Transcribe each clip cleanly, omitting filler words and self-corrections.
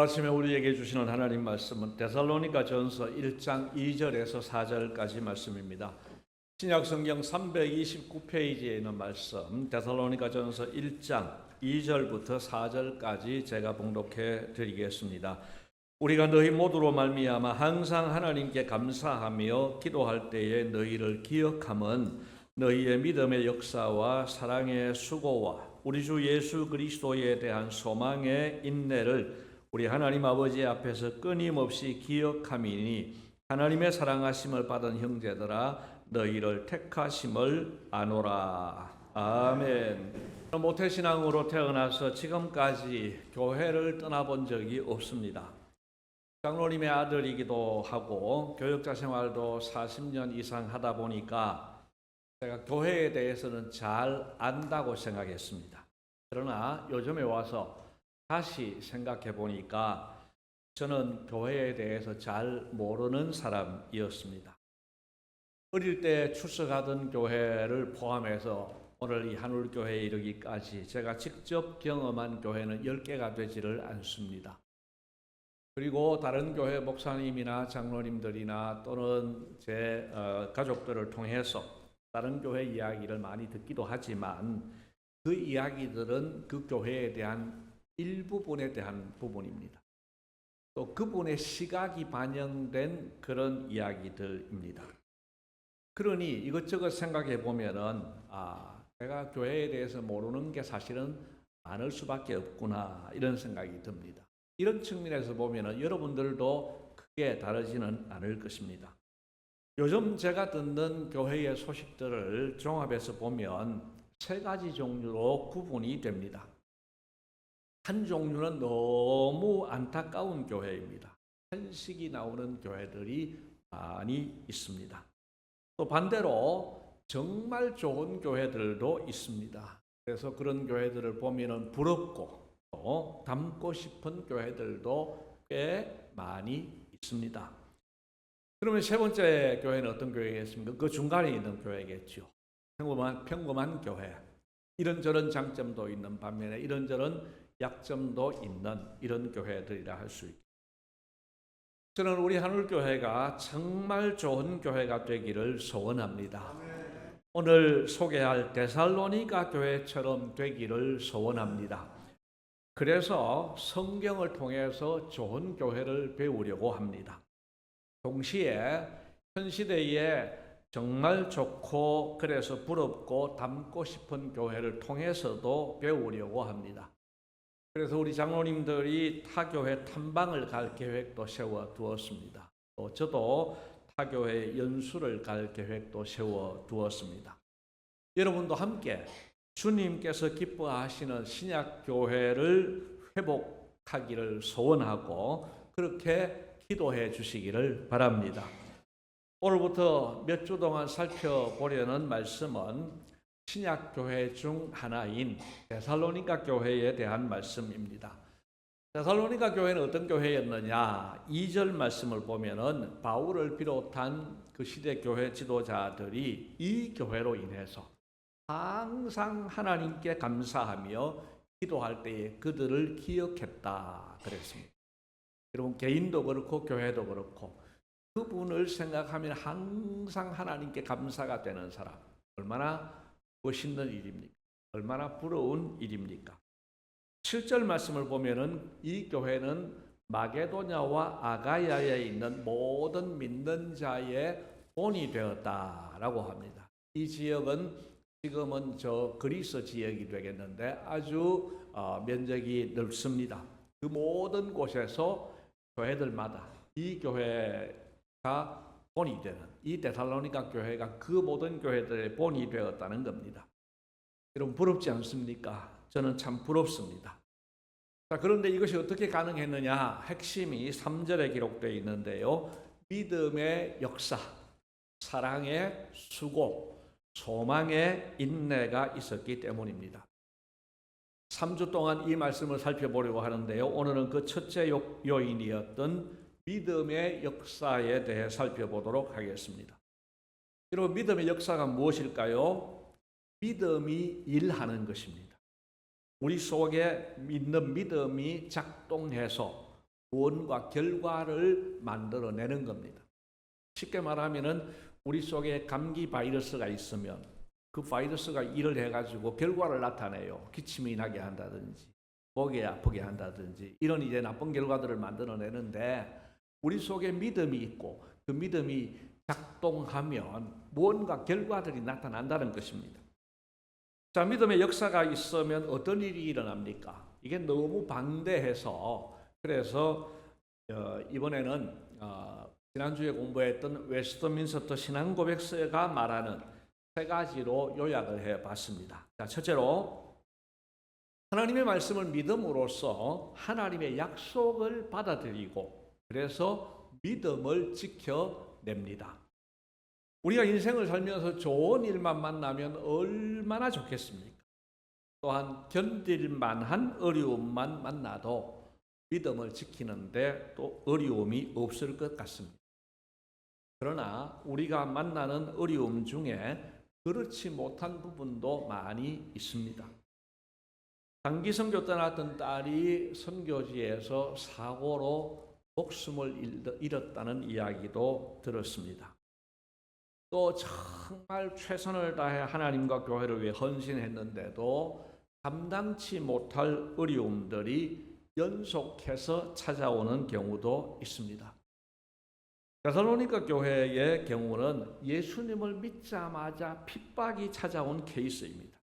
오늘 아침에 우리에게 주시는 하나님 말씀은 데살로니가전서 1장 2절에서 4절까지 말씀입니다. 신약 성경 329페이지에 있는 말씀, 데살로니가전서 1장 2절부터 4절까지 제가 봉독해 드리겠습니다. 우리가 너희 모두로 말미암아 항상 하나님께 감사하며 기도할 때에 너희를 기억함은 너희의 믿음의 역사와 사랑의 수고와 우리 주 예수 그리스도에 대한 소망의 인내를 우리 하나님 아버지 앞에서 끊임없이 기억함이니 하나님의 사랑하심을 받은 형제들아 너희를 택하심을 아노라. 아멘. 모태신앙으로 태어나서 지금까지 교회를 떠나본 적이 없습니다. 장로님의 아들이기도 하고 교역자 생활도 40년 이상 하다 보니까 제가 교회에 대해서는 잘 안다고 생각했습니다. 그러나 요즘에 와서 다시 생각해 보니까 저는 교회에 대해서 잘 모르는 사람이었습니다. 어릴 때 출석하던 교회를 포함해서 오늘 이 한울교회에 이르기까지 제가 직접 경험한 교회는 10개가 되지를 않습니다. 그리고 다른 교회 목사님이나 장로님들이나 또는 제 가족들을 통해서 다른 교회 이야기를 많이 듣기도 하지만 그 이야기들은 그 교회에 대한 일부분에 대한 부분입니다. 또 그분의 시각이 반영된 그런 이야기들입니다. 그러니 이것저것 생각해 보면은 내가 교회에 대해서 모르는 게 사실은 많을 수밖에 없구나 이런 생각이 듭니다. 이런 측면에서 보면은 여러분들도 크게 다르지는 않을 것입니다. 요즘 제가 듣는 교회의 소식들을 종합해서 보면 세 가지 종류로 구분이 됩니다. 한 종류는 너무 안타까운 교회입니다. 탄식이 나오는 교회들이 많이 있습니다. 또 반대로 정말 좋은 교회들도 있습니다. 그래서 그런 교회들을 보면 부럽고 또 닮고 싶은 교회들도 꽤 많이 있습니다. 그러면 세 번째 교회는 어떤 교회겠습니까? 그 중간에 있는 교회겠죠. 평범한 교회. 이런저런 장점도 있는 반면에 이런저런 약점도 있는 이런 교회들이라 할 수 있습니다. 저는 우리 한울교회가 정말 좋은 교회가 되기를 소원합니다. 오늘 소개할 데살로니가 교회처럼 되기를 소원합니다. 그래서 성경을 통해서 좋은 교회를 배우려고 합니다. 동시에 현 시대에 정말 좋고 그래서 부럽고 닮고 싶은 교회를 통해서도 배우려고 합니다. 그래서 우리 장로님들이 타교회 탐방을 갈 계획도 세워두었습니다. 또 저도 타교회 연수를 갈 계획도 세워두었습니다. 여러분도 함께 주님께서 기뻐하시는 신약교회를 회복하기를 소원하고 그렇게 기도해 주시기를 바랍니다. 오늘부터 몇 주 동안 살펴보려는 말씀은 신약교회 중 하나인 데살로니가 교회에 대한 말씀입니다. 데살로니가 교회는 어떤 교회였느냐? 2절 말씀을 보면은 바울을 비롯한 그 시대 교회 지도자들이 이 교회로 인해서 항상 하나님께 감사하며 기도할 때에 그들을 기억했다 그랬습니다. 여러분 개인도 그렇고 교회도 그렇고 그분을 생각하면 항상 하나님께 감사가 되는 사람 얼마나 멋있는 일입니까? 얼마나 부러운 일입니까? 7절 말씀을 보면은 이 교회는 마게도냐와 아가야에 있는 모든 믿는 자의 본이 되었다라고 합니다. 이 지역은 지금은 저 그리스 지역이 되겠는데 아주 면적이 넓습니다. 그 모든 곳에서 교회들마다 이 교회가 본이 되는 이 데살로니가 교회가 그 모든 교회들의 본이 되었다는 겁니다. 여러분 부럽지 않습니까? 저는 참 부럽습니다. 자, 그런데 이것이 어떻게 가능했느냐? 핵심이 3절에 기록되어 있는데요. 믿음의 역사, 사랑의 수고, 소망의 인내가 있었기 때문입니다. 3주 동안 이 말씀을 살펴보려고 하는데요. 오늘은 그 첫째 요인이었던 믿음의 역사에 대해 살펴보도록 하겠습니다. 여러분 믿음의 역사가 무엇일까요? 믿음이 일하는 것입니다. 우리 속에 있는 믿음이 작동해서 무언가 결과를 만들어내는 겁니다. 쉽게 말하면은 우리 속에 감기 바이러스가 있으면 그 바이러스가 일을 해가지고 결과를 나타내요. 기침이 나게 한다든지 목이 아프게 한다든지 이런 이제 나쁜 결과들을 만들어내는데 우리 속에 믿음이 있고 그 믿음이 작동하면 무언가 결과들이 나타난다는 것입니다. 자, 믿음의 역사가 있으면 어떤 일이 일어납니까? 이게 너무 방대해서 그래서 이번에는 지난주에 공부했던 웨스트민스터 신앙고백서가 말하는 세 가지로 요약을 해봤습니다. 자, 첫째로 하나님의 말씀을 믿음으로써 하나님의 약속을 받아들이고 그래서 믿음을 지켜냅니다. 우리가 인생을 살면서 좋은 일만 만나면 얼마나 좋겠습니까? 또한 견딜 만한 어려움만 만나도 믿음을 지키는데 또 어려움이 없을 것 같습니다. 그러나 우리가 만나는 어려움 중에 그렇지 못한 부분도 많이 있습니다. 단기 선교 떠났던 딸이 선교지에서 사고로 목숨을 잃었다는 이야기도 들었습니다. 또 정말 최선을 다해 하나님과 교회를 위해 헌신했는데도 감당치 못할 어려움들이 연속해서 찾아오는 경우도 있습니다. 데살로니가 교회의 경우는 예수님을 믿자마자 핍박이 찾아온 케이스입니다.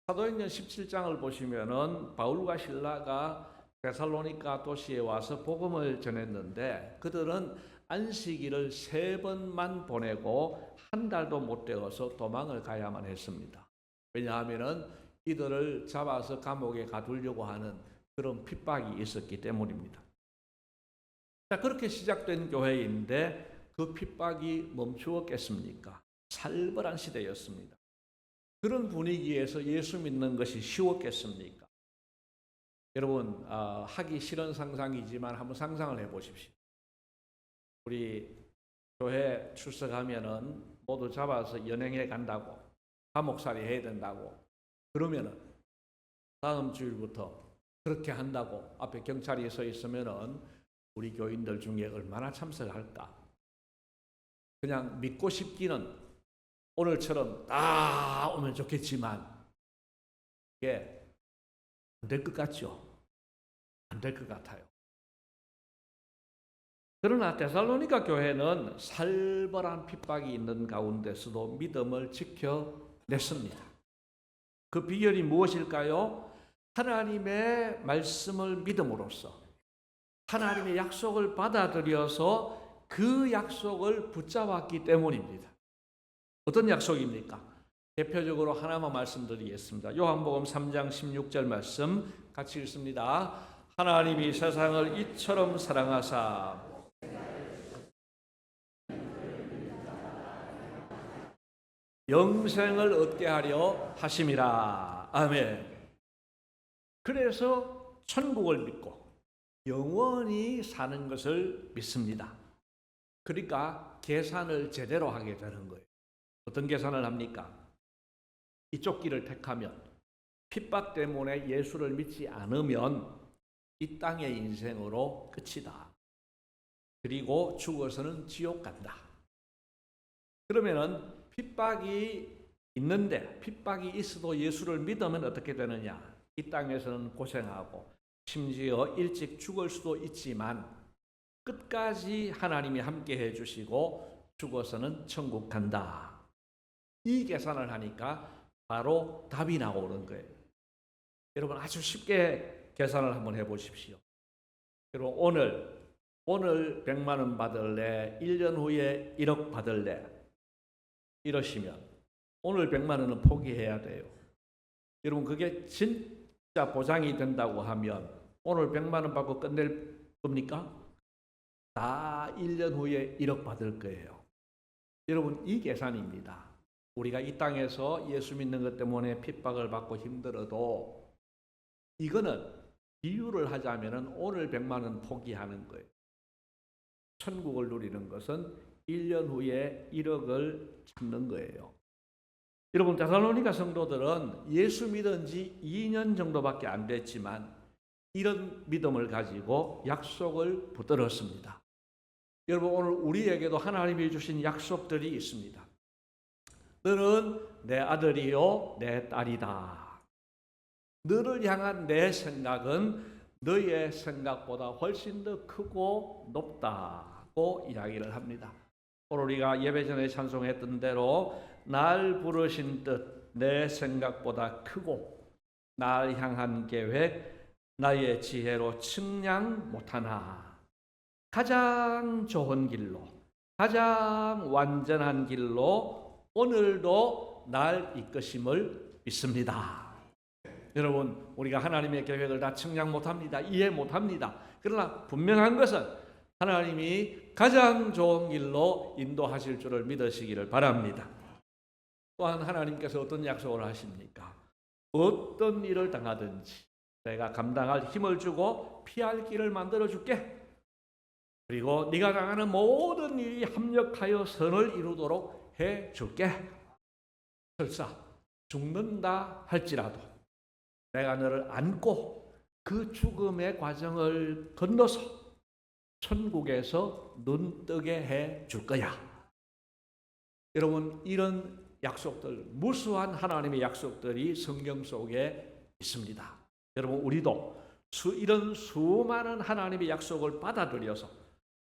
사도행전 17장을 보시면은 바울과 실라가 데살로니가 도시에 와서 복음을 전했는데 그들은 안식일을 3번만 보내고 한 달도 못 되어서 도망을 가야만 했습니다. 왜냐하면은 이들을 잡아서 감옥에 가두려고 하는 그런 핍박이 있었기 때문입니다. 자, 그렇게 시작된 교회인데 그 핍박이 멈추었겠습니까? 살벌한 시대였습니다. 그런 분위기에서 예수 믿는 것이 쉬웠겠습니까? 여러분, 하기 싫은 상상이지만 한번 상상을 해보십시오. 우리 교회 출석하면은 모두 잡아서 연행해 간다고, 감옥살이 해야 된다고 그러면은 다음 주일부터 그렇게 한다고 앞에 경찰이 서 있으면은 우리 교인들 중에 얼마나 참석할까? 그냥 믿고 싶기는 오늘처럼 다 오면 좋겠지만 이게 안 될 것 같죠? 안 될 것 같아요. 그러나 데살로니가 교회는 살벌한 핍박이 있는 가운데서도 믿음을 지켜냈습니다. 그 비결이 무엇일까요? 하나님의 말씀을 믿음으로써 하나님의 약속을 받아들여서 그 약속을 붙잡았기 때문입니다. 어떤 약속입니까? 대표적으로 하나만 말씀드리겠습니다. 요한복음 3장 16절 말씀 같이 읽습니다. 하나님이 세상을 이처럼 사랑하사 영생을 얻게 하려 하심이라. 아멘. 그래서 천국을 믿고 영원히 사는 것을 믿습니다. 그러니까 계산을 제대로 하게 되는 거예요. 어떤 계산을 합니까? 이쪽 길을 택하면 핍박 때문에 예수를 믿지 않으면 이 땅의 인생으로 끝이다. 그리고 죽어서는 지옥 간다. 그러면은 핍박이 있는데 핍박이 있어도 예수를 믿으면 어떻게 되느냐? 이 땅에서는 고생하고 심지어 일찍 죽을 수도 있지만 끝까지 하나님이 함께 해주시고 죽어서는 천국 간다. 이 계산을 하니까 바로 답이 나오는 거예요. 여러분 아주 쉽게 계산을 한번 해보십시오. 여러분 오늘 100만 원 받을래? 1년 후에 1억 받을래? 이러시면 오늘 100만 원은 포기해야 돼요. 여러분 그게 진짜 보장이 된다고 하면 오늘 100만 원 받고 끝낼 겁니까? 다 1년 후에 1억 받을 거예요. 여러분 이 계산입니다. 우리가 이 땅에서 예수 믿는 것 때문에 핍박을 받고 힘들어도 이거는 비유를 하자면 오늘 100만 원 포기하는 거예요. 천국을 누리는 것은 1년 후에 1억을 찾는 거예요. 여러분 데살로니가 성도들은 예수 믿은 지 2년 정도밖에 안 됐지만 이런 믿음을 가지고 약속을 붙들었습니다. 여러분, 오늘 우리에게도 하나님이 주신 약속들이 있습니다. 너는 내 아들이요 내 딸이다. 너를 향한 내 생각은 너의 생각보다 훨씬 더 크고 높다고 이야기를 합니다. 오늘 우리가 예배 전에 찬송했던 대로 날 부르신 뜻 내 생각보다 크고 날 향한 계획 나의 지혜로 측량 못하나. 가장 좋은 길로, 가장 완전한 길로 오늘도 날 이끄심을 믿습니다. 여러분, 우리가 하나님의 계획을 다 측량 못합니다. 이해 못합니다. 그러나 분명한 것은 하나님이 가장 좋은 길로 인도하실 줄을 믿으시기를 바랍니다. 또한 하나님께서 어떤 약속을 하십니까? 어떤 일을 당하든지 내가 감당할 힘을 주고 피할 길을 만들어 줄게. 그리고 네가 당하는 모든 일이 합력하여 선을 이루도록 해 줄게. 설사 죽는다 할지라도 내가 너를 안고 그 죽음의 과정을 건너서 천국에서 눈뜨게 해 줄 거야. 여러분, 이런 약속들, 무수한 하나님의 약속들이 성경 속에 있습니다. 여러분, 우리도 이런 수많은 하나님의 약속을 받아들여서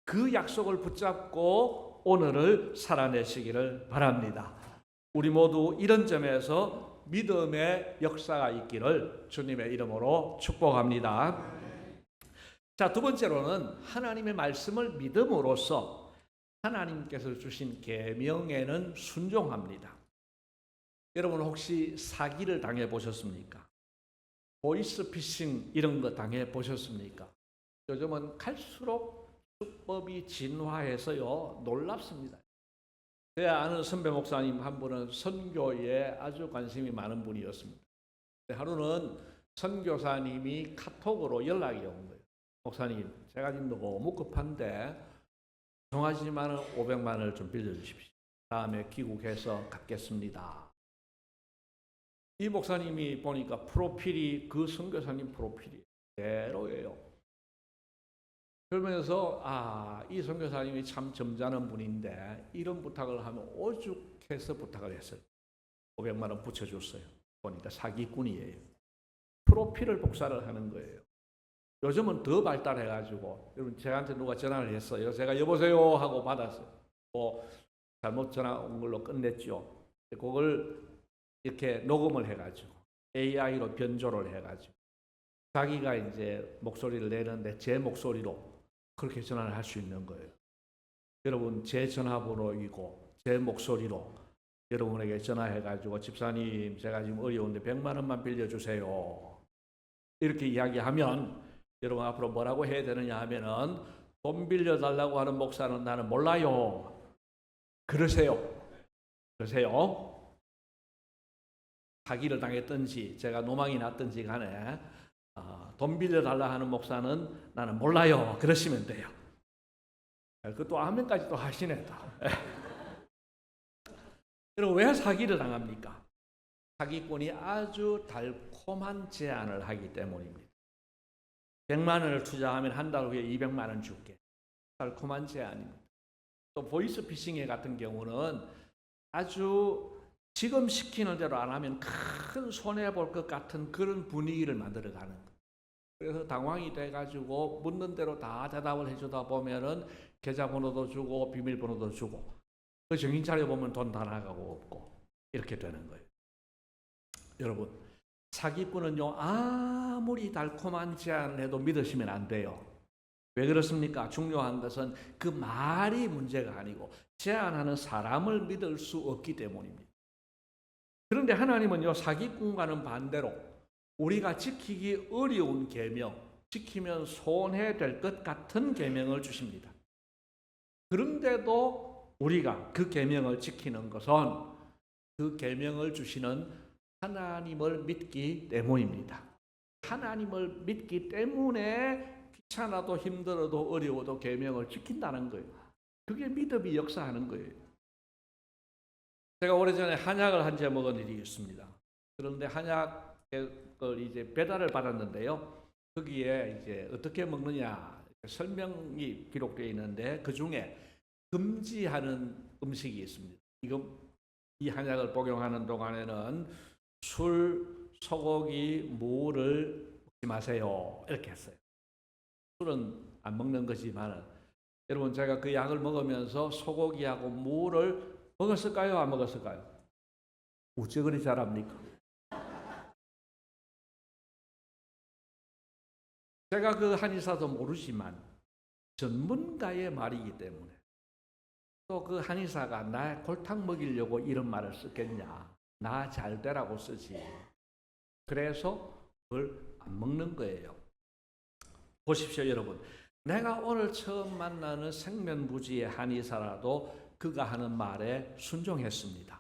그 약속을 붙잡고 오늘을 살아내시기를 바랍니다. 우리 모두 이런 점에서 믿음의 역사가 있기를 주님의 이름으로 축복합니다. 자, 두 번째로는 하나님의 말씀을 믿음으로써 하나님께서 주신 계명에는 순종합니다. 여러분, 혹시 사기를 당해 보셨습니까? 보이스피싱 이런 거 당해 보셨습니까? 요즘은 갈수록 수법이 진화해서요 놀랍습니다. 제가 아는 선배 목사님 한 분은 선교에 아주 관심이 많은 분이었습니다. 하루는 선교사님이 카톡으로 연락이 온 거예요. 목사님, 제가 지금 너무 급한데 정하지만 500만 원을 좀 빌려주십시오. 다음에 귀국해서 갚겠습니다. 이 목사님이 보니까 프로필이 그 선교사님 프로필이 그대로예요. 그러면서 이 선교사님이 참 점잖은 분인데 이런 부탁을 하면 오죽해서 부탁을 했어요. 500만 원 붙여줬어요. 보니까 사기꾼이에요. 프로필을 복사를 하는 거예요. 요즘은 더 발달해가지고 여러분, 저한테 누가 전화를 했어요. 제가 여보세요 하고 받았어요. 잘못 전화 온 걸로 끝냈죠. 그걸 이렇게 녹음을 해가지고 AI로 변조를 해가지고 자기가 이제 목소리를 내는데 제 목소리로 그렇게 전화를 할 수 있는 거예요. 여러분, 제 전화번호이고 제 목소리로 여러분에게 전화해가지고 집사님, 제가 지금 어려운데 100만 원만 빌려주세요. 이렇게 이야기하면 여러분 앞으로 뭐라고 해야 되느냐 하면은 돈 빌려달라고 하는 목사는 나는 몰라요. 그러세요. 사기를 당했든지 제가 노망이 났든지 간에 돈 빌려달라 하는 목사는 나는 몰라요. 그러시면 돼요. 그것도 아멘까지 또 하시네. 여러분, 왜 사기를 당합니까? 사기꾼이 아주 달콤한 제안을 하기 때문입니다. 100만 원을 투자하면 한 달 후에 200만 원 줄게. 달콤한 제안입니다. 또 보이스피싱 같은 경우는 아주 지금 시키는 대로 안 하면 큰 손해볼 것 같은 그런 분위기를 만들어가는 거예요. 그래서 당황이 돼가지고 묻는 대로 다 대답을 해주다 보면은 계좌번호도 주고 비밀번호도 주고 그 정신 차려보면 돈 다 나가고 없고 이렇게 되는 거예요. 여러분, 사기꾼은요 아무리 달콤한 제안을 해도 믿으시면 안 돼요. 왜 그렇습니까? 중요한 것은 그 말이 문제가 아니고 제안하는 사람을 믿을 수 없기 때문입니다. 그런데 하나님은요 사기꾼과는 반대로 우리가 지키기 어려운 계명, 지키면 손해될 것 같은 계명을 주십니다. 그런데도 우리가 그 계명을 지키는 것은 그 계명을 주시는 하나님을 믿기 때문입니다. 하나님을 믿기 때문에 귀찮아도 힘들어도 어려워도 계명을 지킨다는 거예요. 그게 믿음이 역사하는 거예요. 제가 오래전에 한약을 한 재 먹은 일이 있습니다. 그런데 한약을 이제 배달을 받았는데요. 거기에 이제 어떻게 먹느냐 설명이 기록되어 있는데 그 중에 금지하는 음식이 있습니다. 이 한약을 복용하는 동안에는 술, 소고기, 무를 먹지 마세요. 이렇게 했어요. 술은 안 먹는 거지만 여러분 제가 그 약을 먹으면서 소고기하고 무를 먹었을까요? 안 먹었을까요? 어째 그리 잘합니까? 제가 그 한의사도 모르지만 전문가의 말이기 때문에 또 그 한의사가 나 골탕 먹이려고 이런 말을 썼겠냐. 나 잘 되라고 쓰지. 그래서 그걸 안 먹는 거예요. 보십시오 여러분. 내가 오늘 처음 만나는 생면부지의 한의사라도 그가 하는 말에 순종했습니다.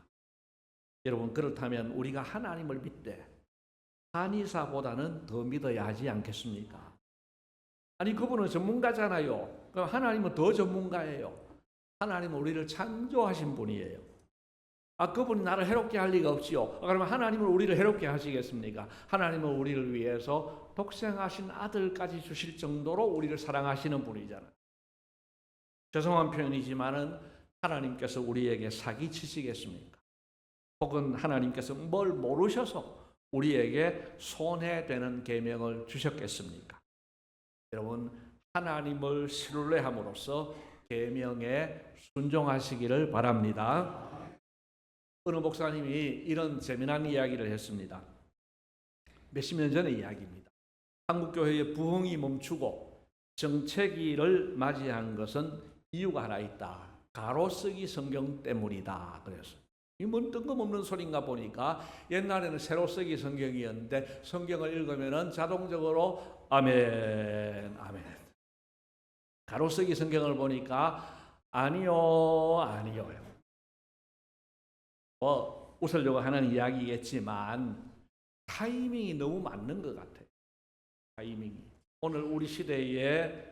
여러분 그렇다면 우리가 하나님을 믿되 한의사보다는 더 믿어야 하지 않겠습니까? 아니 그분은 전문가잖아요. 그럼 하나님은 더 전문가예요. 하나님은 우리를 창조하신 분이에요. 그분이 나를 해롭게 할 리가 없지요. 그러면 하나님은 우리를 해롭게 하시겠습니까? 하나님은 우리를 위해서 독생하신 아들까지 주실 정도로 우리를 사랑하시는 분이잖아요. 죄송한 표현이지만은 하나님께서 우리에게 사기치시겠습니까? 혹은 하나님께서 뭘 모르셔서 우리에게 손해되는 계명을 주셨겠습니까? 여러분 하나님을 신뢰함으로써 계명에 순종하시기를 바랍니다. 어느 목사님이 이런 재미난 이야기를 했습니다. 몇십 년 전의 이야기입니다. 한국교회의 부흥이 멈추고 정체기를 맞이한 것은 이유가 하나 있다. 가로쓰기 성경 때문이다. 그래서 이 뭔 뜬금없는 소린가 보니까 옛날에는 세로쓰기 성경이었는데 성경을 읽으면 자동적으로 아멘, 아멘. 가로쓰기 성경을 보니까 아니요, 아니요. 웃으려고 하는 이야기겠지만 타이밍이 너무 맞는 것 같아요. 타이밍이. 오늘 우리 시대에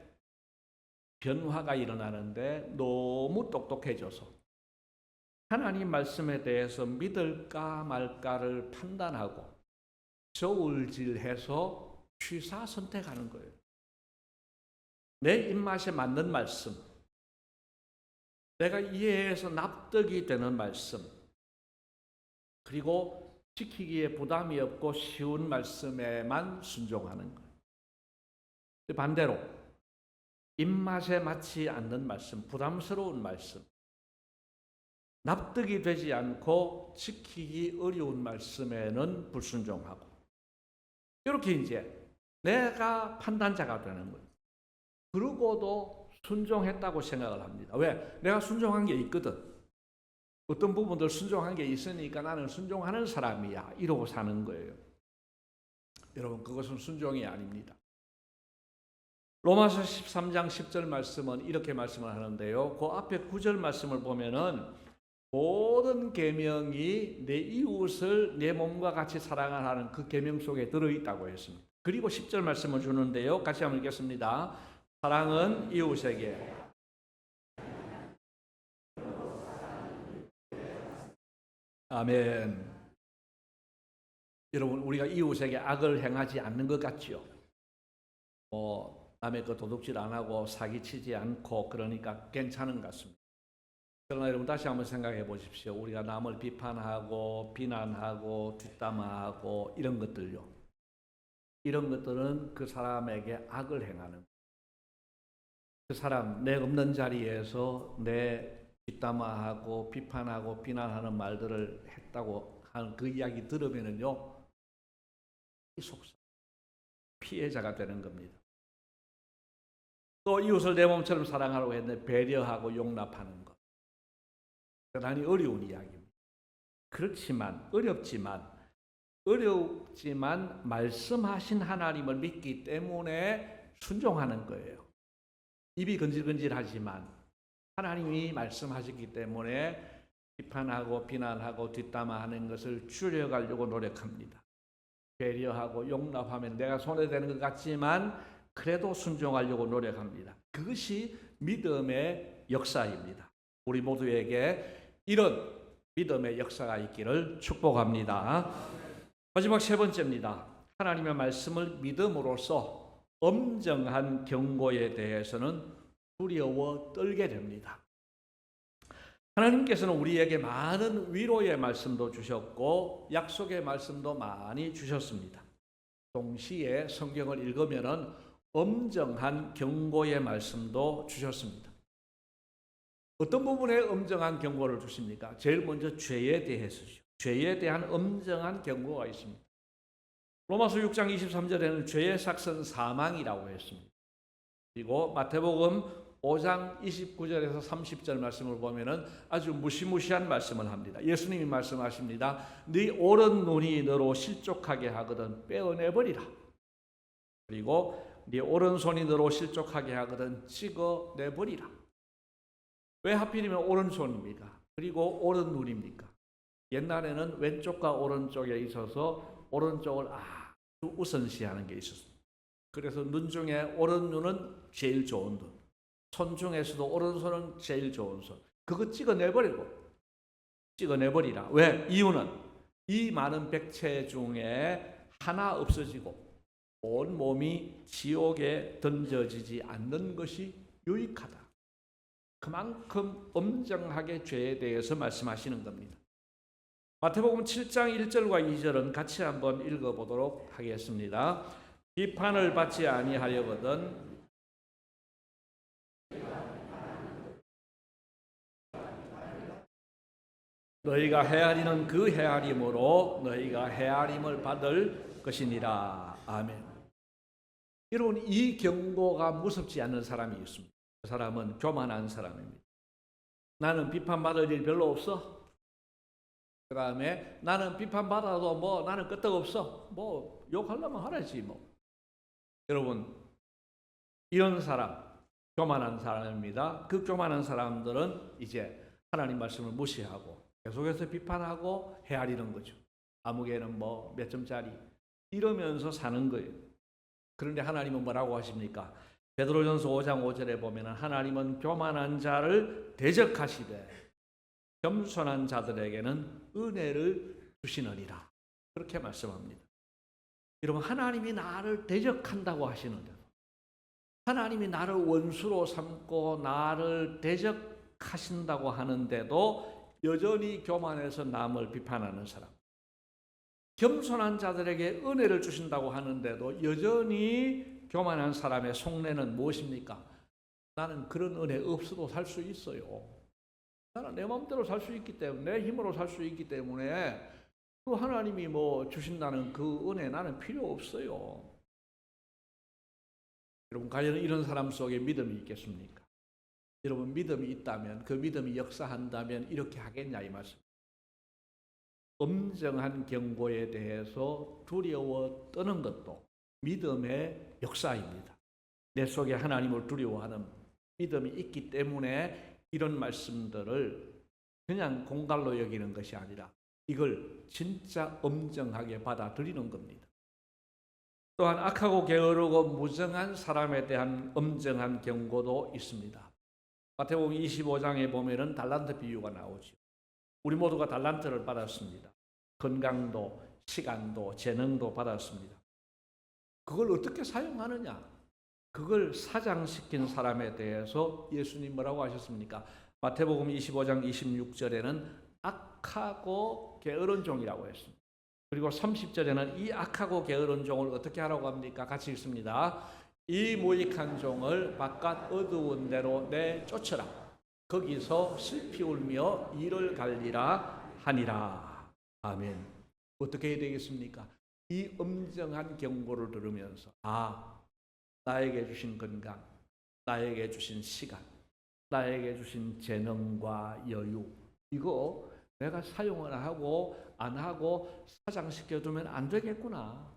변화가 일어나는데 너무 똑똑해져서 하나님 말씀에 대해서 믿을까 말까를 판단하고 저울질해서 취사 선택하는 거예요. 내 입맛에 맞는 말씀, 내가 이해해서 납득이 되는 말씀, 그리고 지키기에 부담이 없고 쉬운 말씀에만 순종하는 거예요. 반대로 입맛에 맞지 않는 말씀, 부담스러운 말씀, 납득이 되지 않고 지키기 어려운 말씀에는 불순종하고 이렇게 이제 내가 판단자가 되는 거예요. 그러고도 순종했다고 생각을 합니다. 왜? 내가 순종한 게 있거든. 어떤 부분들 순종한 게 있으니까 나는 순종하는 사람이야. 이러고 사는 거예요. 여러분 그것은 순종이 아닙니다. 로마서 13장 10절 말씀은 이렇게 말씀을 하는데요. 그 앞에 9절 말씀을 보면은 모든 계명이 내 이웃을 내 몸과 같이 사랑하라는 그 계명 속에 들어있다고 했습니다. 그리고 10절 말씀을 주는데요. 같이 한번 읽겠습니다. 사랑은 이웃에게 아멘. 여러분 우리가 이웃에게 악을 행하지 않는 것 같지요. 남의 그 도둑질 안 하고 사기치지 않고 그러니까 괜찮은 것 같습니다. 그러나 여러분 다시 한번 생각해 보십시오. 우리가 남을 비판하고 비난하고 뒷담화하고 이런 것들요. 이런 것들은 그 사람에게 악을 행하는 그 사람 내 없는 자리에서 내 뒷담화하고 비판하고 비난하는 말들을 했다고 하는 그 이야기 들으면은요. 이 속상 피해자가 되는 겁니다. 또 이웃을 내 몸처럼 사랑하라고 했는데 배려하고 용납하는 것. 대단히 어려운 이야기입니다. 그렇지만 어렵지만 말씀하신 하나님을 믿기 때문에 순종하는 거예요. 입이 건질건질하지만 하나님이 말씀하셨기 때문에 비판하고 비난하고 뒷담화하는 것을 줄여가려고 노력합니다. 배려하고 용납하면 내가 손해되는 것 같지만 그래도 순종하려고 노력합니다. 그것이 믿음의 역사입니다. 우리 모두에게 이런 믿음의 역사가 있기를 축복합니다. 마지막 세 번째입니다. 하나님의 말씀을 믿음으로써 엄정한 경고에 대해서는 두려워 떨게 됩니다. 하나님께서는 우리에게 많은 위로의 말씀도 주셨고 약속의 말씀도 많이 주셨습니다. 동시에 성경을 읽으면은 엄정한 경고의 말씀도 주셨습니다. 어떤 부분에 엄정한 경고를 주십니까? 제일 먼저 죄에 대해서죠. 죄에 대한 엄정한 경고가 있습니다. 로마서 6장 23절에는 죄의 삭은 사망이라고 했습니다. 그리고 마태복음 5장 29절에서 30절 말씀을 보면은 아주 무시무시한 말씀을 합니다. 예수님이 말씀하십니다. 네 오른 눈이 너로 실족하게 하거든 빼어내버리라. 그리고 네 오른손이 너로 실족하게 하거든 찍어내버리라. 왜 하필이면 오른손입니까? 그리고 오른 눈입니까? 옛날에는 왼쪽과 오른쪽에 있어서 오른쪽을 아주 우선시하는 게 있었습니다. 그래서 눈 중에 오른 눈은 제일 좋은 눈, 손 중에서도 오른손은 제일 좋은 손. 그거 찍어내버리라. 왜? 이유는 이 많은 백체 중에 하나 없어지고 온 몸이 지옥에 던져지지 않는 것이 유익하다. 그만큼 엄정하게 죄에 대해서 말씀하시는 겁니다. 마태복음 7장 1절과 2절은 같이 한번 읽어보도록 하겠습니다. 비판을 받지 아니하려거든 너희가 헤아리는 그 헤아림으로 너희가 헤아림을 받을 것이니라. 아멘. 여러분, 이 경고가 무섭지 않은 사람이 있습니다. 그 사람은 교만한 사람입니다. 나는 비판받을 일 별로 없어. 그 다음에 나는 비판받아도 나는 끄떡없어. 욕하려면 하라지 여러분, 이런 사람 교만한 사람입니다. 그 교만한 사람들은 이제 하나님 말씀을 무시하고 계속해서 비판하고 헤아리는 거죠. 아무개는 몇 점짜리 이러면서 사는 거예요. 그런데 하나님은 뭐라고 하십니까? 베드로전서 5장 5절에 보면 하나님은 교만한 자를 대적하시되 겸손한 자들에게는 은혜를 주시느니라. 그렇게 말씀합니다. 여러분, 하나님이 나를 대적한다고 하시는데, 하나님이 나를 원수로 삼고 나를 대적하신다고 하는데도 여전히 교만해서 남을 비판하는 사람, 겸손한 자들에게 은혜를 주신다고 하는데도 여전히 교만한 사람의 속내는 무엇입니까? 나는 그런 은혜 없어도 살 수 있어요. 나는 내 마음대로 살 수 있기 때문에, 내 힘으로 살 수 있기 때문에 그 하나님이 주신다는 그 은혜 나는 필요 없어요. 여러분, 과연 이런 사람 속에 믿음이 있겠습니까? 여러분, 믿음이 있다면, 그 믿음이 역사한다면 이렇게 하겠냐 이 말씀. 엄정한 경고에 대해서 두려워 떠는 것도 믿음의 역사입니다. 내 속에 하나님을 두려워하는 믿음이 있기 때문에 이런 말씀들을 그냥 공갈로 여기는 것이 아니라 이걸 진짜 엄정하게 받아들이는 겁니다. 또한 악하고 게으르고 무정한 사람에 대한 엄정한 경고도 있습니다. 마태복음 25장에 보면은 달란트 비유가 나오죠. 우리 모두가 달란트를 받았습니다. 건강도, 시간도, 재능도 받았습니다. 그걸 어떻게 사용하느냐? 그걸 사장시킨 사람에 대해서 예수님 뭐라고 하셨습니까? 마태복음 25장 26절에는 악하고 게으른 종이라고 했습니다. 그리고 30절에는 이 악하고 게으른 종을 어떻게 하라고 합니까? 같이 읽습니다. 이 무익한 종을 바깥 어두운 데로 내쫓으라. 거기서 슬피 울며 이를 갈리라 하니라. 아멘. 어떻게 해야 되겠습니까? 이 엄정한 경고를 들으면서 나에게 주신 건강, 나에게 주신 시간, 나에게 주신 재능과 여유, 이거 내가 사용을 하고 안 하고 사장시켜두면 안 되겠구나.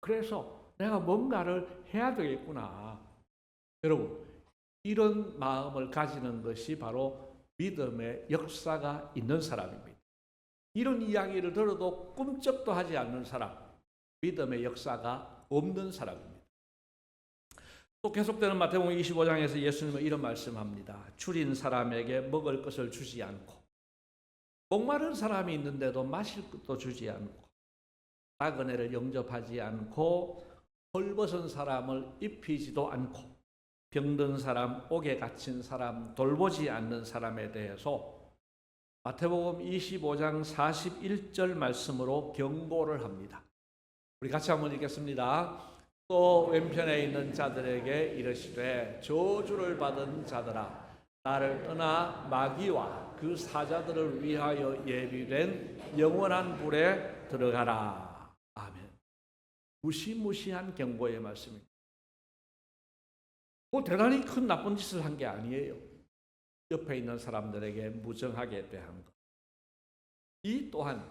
그래서 내가 뭔가를 해야 되겠구나. 여러분, 이런 마음을 가지는 것이 바로 믿음의 역사가 있는 사람입니다. 이런 이야기를 들어도 꿈쩍도 하지 않는 사람, 믿음의 역사가 없는 사람입니다. 또 계속되는 마태복음 25장에서 예수님은 이런 말씀합니다. 줄인 사람에게 먹을 것을 주지 않고, 목마른 사람이 있는데도 마실 것도 주지 않고, 나그네를 영접하지 않고, 헐벗은 사람을 입히지도 않고 병든 사람, 옥에 갇힌 사람, 돌보지 않는 사람에 대해서 마태복음 25장 41절 말씀으로 경고를 합니다. 우리 같이 한번 읽겠습니다. 또 왼편에 있는 자들에게 이르시되 저주를 받은 자들아 나를 떠나 마귀와 그 사자들을 위하여 예비된 영원한 불에 들어가라. 아멘. 무시무시한 경고의 말씀입니다. 대단히 큰 나쁜 짓을 한 게 아니에요. 옆에 있는 사람들에게 무정하게 대한 것. 이 또한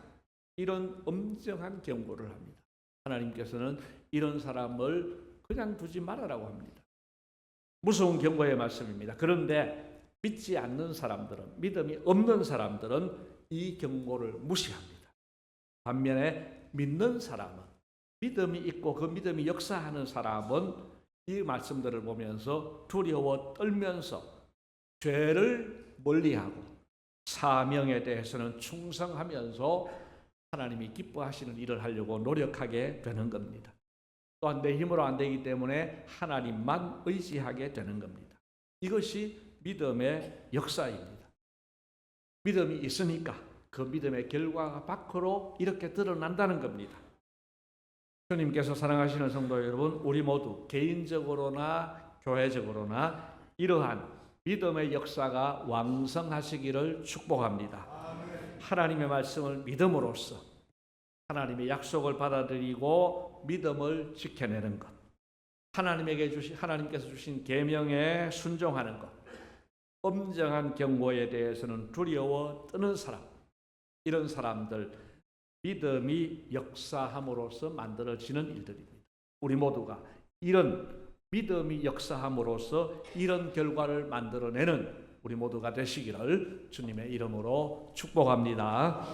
이런 엄정한 경고를 합니다. 하나님께서는 이런 사람을 그냥 두지 말아라고 합니다. 무서운 경고의 말씀입니다. 그런데 믿지 않는 사람들은, 믿음이 없는 사람들은 이 경고를 무시합니다. 반면에 믿는 사람은, 믿음이 있고 그 믿음이 역사하는 사람은 이 말씀들을 보면서 두려워 떨면서 죄를 멀리하고 사명에 대해서는 충성하면서 하나님이 기뻐하시는 일을 하려고 노력하게 되는 겁니다. 또한 내 힘으로 안 되기 때문에 하나님만 의지하게 되는 겁니다. 이것이 믿음의 역사입니다. 믿음이 있으니까 그 믿음의 결과가 밖으로 이렇게 드러난다는 겁니다. 주님께서 사랑하시는 성도 여러분, 우리 모두 개인적으로나 교회적으로나 이러한 믿음의 역사가 왕성하시기를 축복합니다. 하나님의 말씀을 믿음으로써 하나님의 약속을 받아들이고 믿음을 지켜내는 것, 하나님께서 주신 계명에 순종하는 것, 엄정한 경고에 대해서는 두려워 떠는 사람, 이런 사람들 믿음이 역사함으로써 만들어지는 일들입니다. 우리 모두가 이런 믿음이 역사함으로써 이런 결과를 만들어내는 우리 모두가 되시기를 주님의 이름으로 축복합니다.